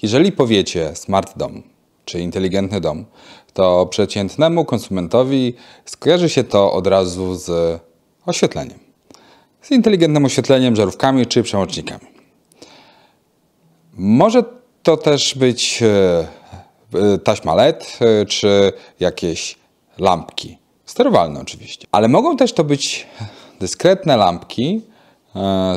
Jeżeli powiecie smart dom czy inteligentny dom, to przeciętnemu konsumentowi skojarzy się to od razu z oświetleniem. Z inteligentnym oświetleniem, żarówkami czy przełącznikami. Może to też być taśma LED czy jakieś lampki. Sterowalne oczywiście. Ale mogą też to być dyskretne lampki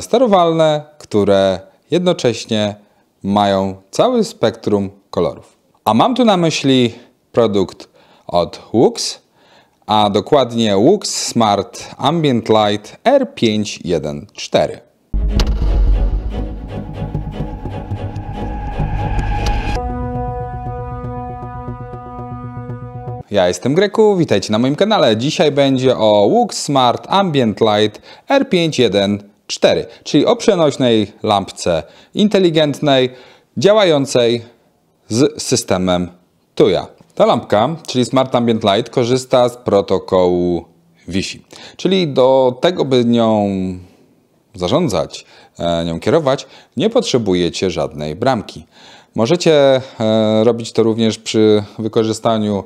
sterowalne, które jednocześnie mają cały spektrum kolorów. A mam tu na myśli produkt od WUX, a dokładnie WUX Smart Ambient Light R514. Ja jestem Greku, witajcie na moim kanale. Dzisiaj będzie o WUX Smart Ambient Light R514, czyli o przenośnej lampce inteligentnej, działającej z systemem TUJA. Ta lampka, czyli Smart Ambient Light, korzysta z protokołu Wi-Fi. Czyli do tego, by nią zarządzać, nią kierować, nie potrzebujecie żadnej bramki. Możecie robić to również przy wykorzystaniu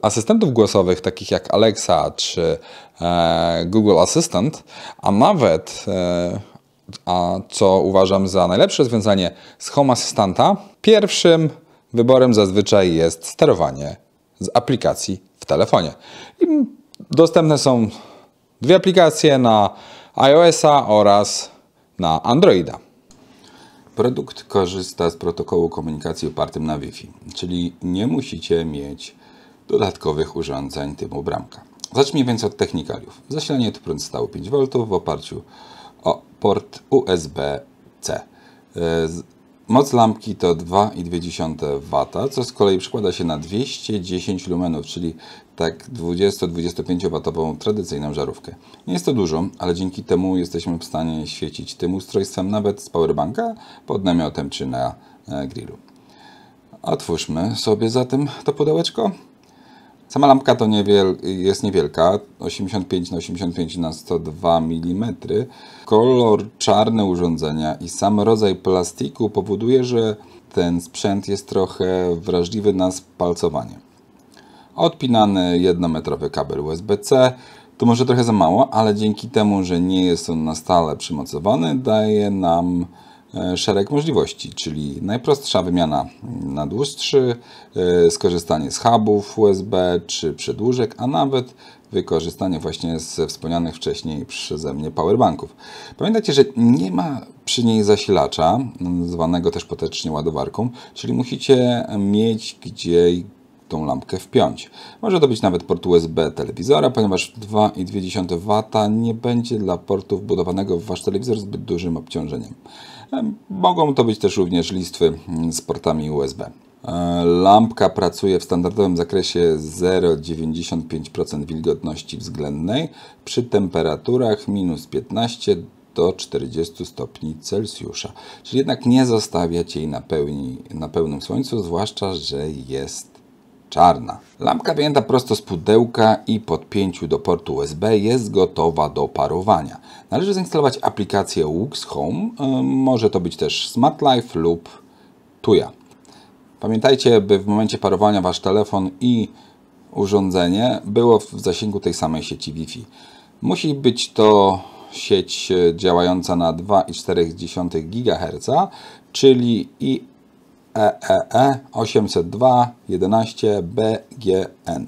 asystentów głosowych, takich jak Alexa czy Google Assistant, a nawet, co uważam za najlepsze rozwiązanie, z Home Assistanta, pierwszym wyborem zazwyczaj jest sterowanie z aplikacji w telefonie. I dostępne są dwie aplikacje na iOS-a oraz na Androida. Produkt korzysta z protokołu komunikacji opartym na Wi-Fi, czyli nie musicie mieć dodatkowych urządzeń typu bramka. Zacznijmy więc od technikaliów. Zasilanie to prąd stały 5 V w oparciu o port USB-C. Moc lampki to 2,2 W, co z kolei przekłada się na 210 lumenów, czyli tak 20-25 W tradycyjną żarówkę. Nie jest to dużo, ale dzięki temu jesteśmy w stanie świecić tym ustrojstwem nawet z powerbanka pod namiotem czy na grillu. Otwórzmy sobie zatem to pudełeczko. Sama lampka to jest niewielka, 85 na 85 na 102 mm. Kolor czarny urządzenia i sam rodzaj plastiku powoduje, że ten sprzęt jest trochę wrażliwy na spalcowanie. Odpinany 1-metrowy kabel USB-C to może trochę za mało, ale dzięki temu, że nie jest on na stale przymocowany, daje nam szereg możliwości, czyli najprostsza wymiana na dłuższy, skorzystanie z hubów USB czy przedłużek, a nawet wykorzystanie właśnie ze wspomnianych wcześniej przeze mnie powerbanków. Pamiętajcie, że nie ma przy niej zasilacza, zwanego też potocznie ładowarką, czyli musicie mieć gdzie tą lampkę wpiąć. Może to być nawet port USB telewizora, ponieważ 2,2 W nie będzie dla portu wbudowanego w wasz telewizor zbyt dużym obciążeniem. Mogą to być też również listwy z portami USB. Lampka pracuje w standardowym zakresie 0,95% wilgotności względnej przy temperaturach minus 15 do 40 stopni Celsjusza. Czyli jednak nie zostawiać jej na pełnym słońcu, zwłaszcza że jest czarna. Lampka wyjęta prosto z pudełka i podpięciu do portu USB jest gotowa do parowania. Należy zainstalować aplikację WUX Home, może to być też Smart Life lub TUJA. Pamiętajcie, by w momencie parowania wasz telefon i urządzenie było w zasięgu tej samej sieci Wi-Fi. Musi być to sieć działająca na 2,4 GHz, czyli IEEE 802.11bgn.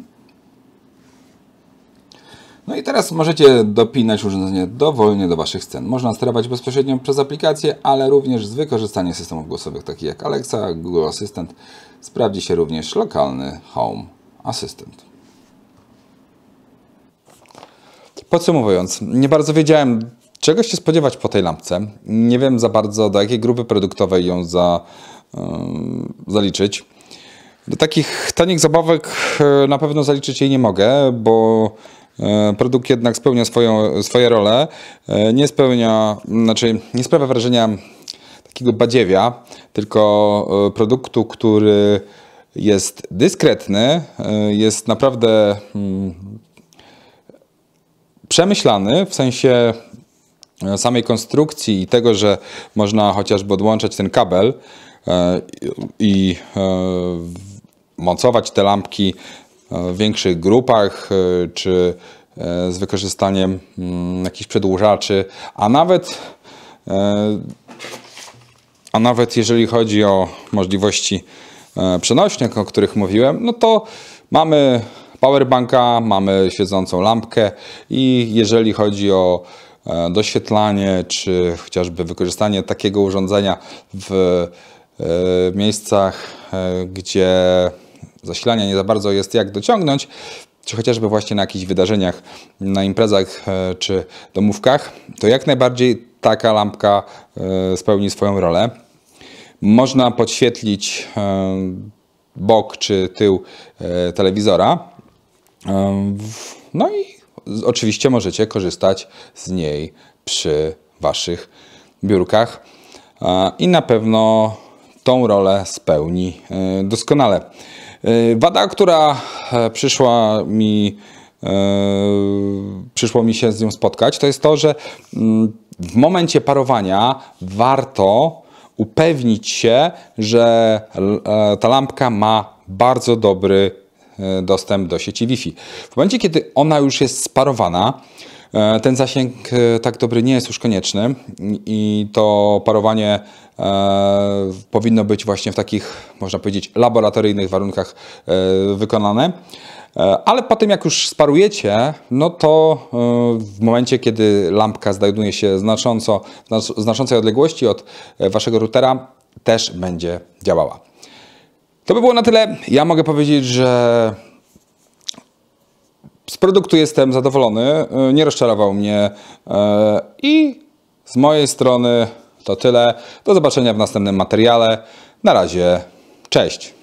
No i teraz możecie dopinać urządzenie dowolnie do waszych scen. Można sterować bezpośrednio przez aplikację, ale również z wykorzystaniem systemów głosowych takich jak Alexa, Google Assistant. Sprawdzi się również lokalny Home Assistant. Podsumowując, nie bardzo wiedziałem, czego się spodziewać po tej lampce. Nie wiem za bardzo, do jakiej grupy produktowej ją zaliczyć. Do takich tanich zabawek na pewno zaliczyć jej nie mogę, bo produkt jednak spełnia swoje role. Nie sprawia wrażenia takiego badziewia, tylko produktu, który jest dyskretny, jest naprawdę przemyślany w sensie samej konstrukcji i tego, że można chociażby odłączać ten kabel i mocować te lampki w większych grupach, czy z wykorzystaniem jakichś przedłużaczy, a nawet jeżeli chodzi o możliwości przenośne, o których mówiłem, no to mamy powerbanka, mamy świecącą lampkę i jeżeli chodzi o doświetlanie, czy chociażby wykorzystanie takiego urządzenia w miejscach, gdzie zasilania nie za bardzo jest jak dociągnąć, czy chociażby właśnie na jakichś wydarzeniach, na imprezach czy domówkach, to jak najbardziej taka lampka spełni swoją rolę. Można podświetlić bok czy tył telewizora. No i oczywiście możecie korzystać z niej przy waszych biurkach i na pewno tą rolę spełni doskonale. Wada, która przyszło mi się z nią spotkać, to jest to, że w momencie parowania warto upewnić się, że ta lampka ma bardzo dobry dostęp do sieci Wi-Fi. W momencie, kiedy ona już jest sparowana, ten zasięg tak dobry nie jest już konieczny i to parowanie powinno być właśnie w takich, można powiedzieć, laboratoryjnych warunkach wykonane. Ale po tym, jak już sparujecie, no to w momencie, kiedy lampka znajduje się w znaczącej odległości od waszego routera, też będzie działała. To by było na tyle. Ja mogę powiedzieć, że z produktu jestem zadowolony, nie rozczarował mnie i z mojej strony to tyle. Do zobaczenia w następnym materiale. Na razie, cześć!